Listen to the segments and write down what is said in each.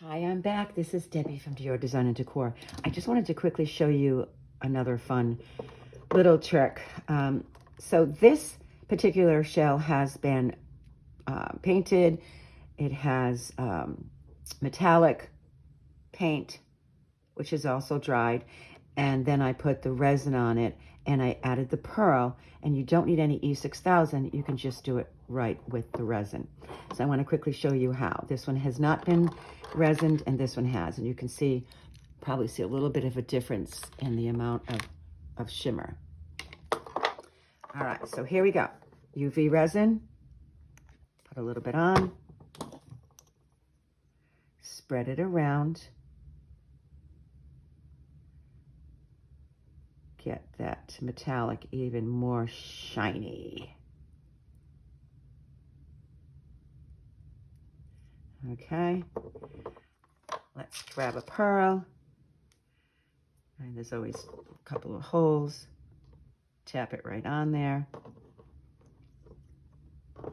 Hi, I'm back. This is Debbie from Dior Design and Decor. I just wanted to quickly show you another fun little trick. So this particular shell has been painted. It has metallic paint, which is also dried. And then I put the resin on it and I added the pearl, and you don't need any E6000. You can just do it right with the resin. So I want to quickly show you how. This one has not been resined and this one has, and you can probably see a little bit of a difference in the amount of shimmer. All right, so here we go. UV resin, put a little bit on, spread it around. Get that metallic even more shiny. Okay, let's grab a pearl. And there's always a couple of holes. Tap it right on there. I'm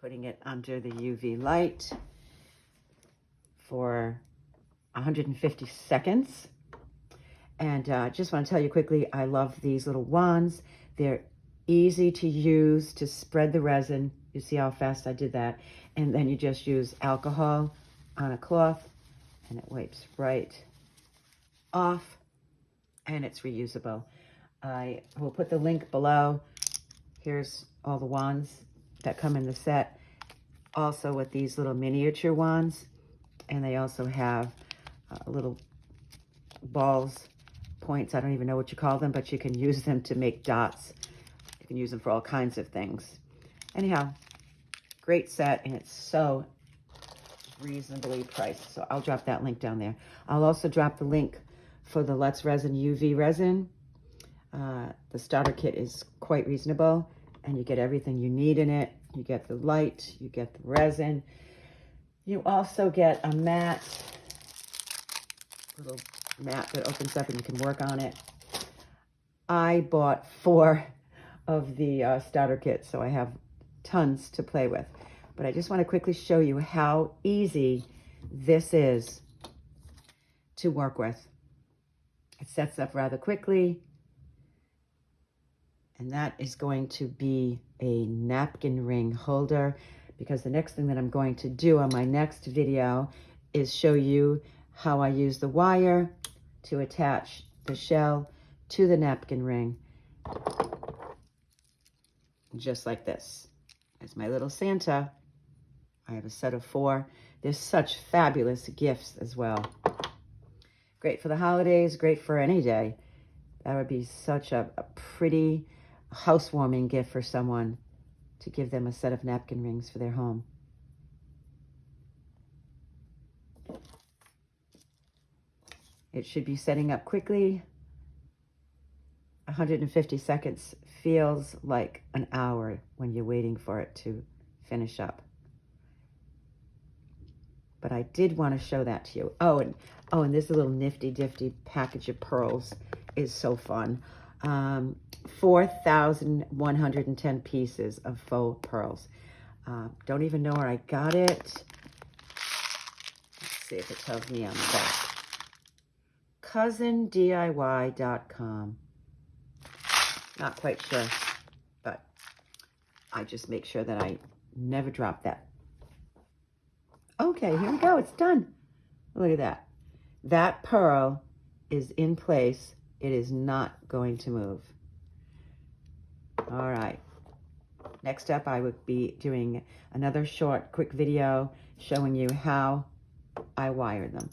putting it under the UV light for 150 seconds. And just want to tell you quickly, I love these little wands. They're easy to use to spread the resin. You see how fast I did that. And then you just use alcohol on a cloth and it wipes right off, and it's reusable. I will put the link below. Here's all the wands that come in the set. Also with these little miniature wands. And they also have little balls, points. I don't even know what you call them, but you can use them to make dots. You can use them for all kinds of things. Anyhow, great set, and it's so reasonably priced. So I'll drop that link down there. I'll also drop the link for the Let's Resin UV resin. The starter kit is quite reasonable, and you get everything you need in it. You get the light, you get the resin. You also get a mat, little mat that opens up and you can work on it. I bought 4 of the starter kits, so I have tons to play with. But I just want to quickly show you how easy this is to work with. It sets up rather quickly. And that is going to be a napkin ring holder, because the next thing that I'm going to do on my next video is show you how I use the wire to attach the shell to the napkin ring. Just like this. As my little Santa. I have a set of 4. There's such fabulous gifts as well. Great for the holidays, great for any day. That would be such a pretty housewarming gift for someone, to give them a set of napkin rings for their home. It should be setting up quickly. 150 seconds feels like an hour when you're waiting for it to finish up. But I did want to show that to you. Oh, and this little nifty package of pearls is so fun. 4,110 pieces of faux pearls. Don't even know where I got it. Let's see if it tells me on the back. cousindiy.com. Not quite sure, but I just make sure that I never drop that. Okay, here we go. It's done. Look at that. That pearl is in place. It is not going to move. All right. Next up, I would be doing another short, quick video showing you how I wire them.